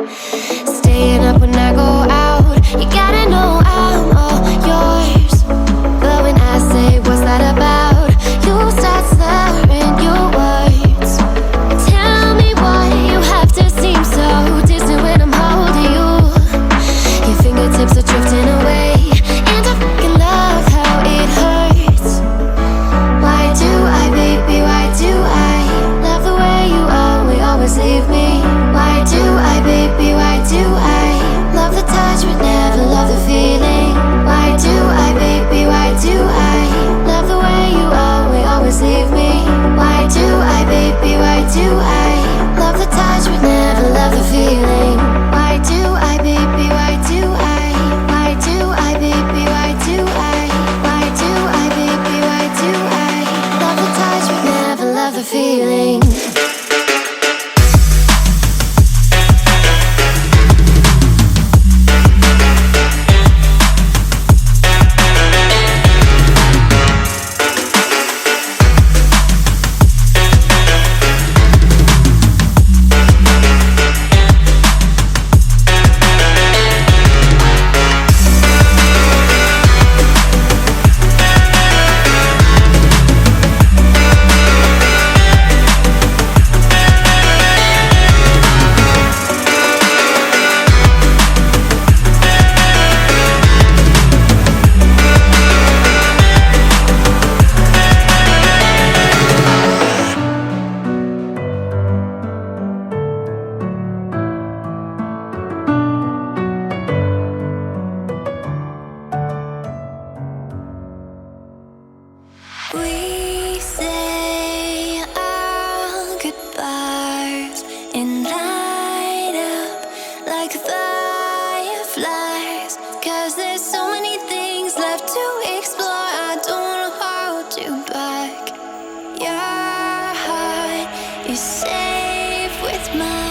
Staying up when I go out, you gotta know I'm all yours. But when I say what's that about, you start slurring your words. Tell me why you have to seem so distant when I'm holding you. Your fingertips are drifting away, and I fucking love how it hurts. Why do I, baby, why do I love the way you always leave me? Why do I, baby, why do I love the touch but never love the feeling? Why do I, baby, why do I love the way you always leave me? Why do I, baby, why do I love the touch but never love the feeling? Why do I, baby, why do I? Why do I, baby, why do I? Why do I, baby, why do I love the touch but never love the feeling? We say our goodbyes and light up like fireflies, 'cause there's so many things left to explore. I don't wanna hold you back. Your heart is safe with mine.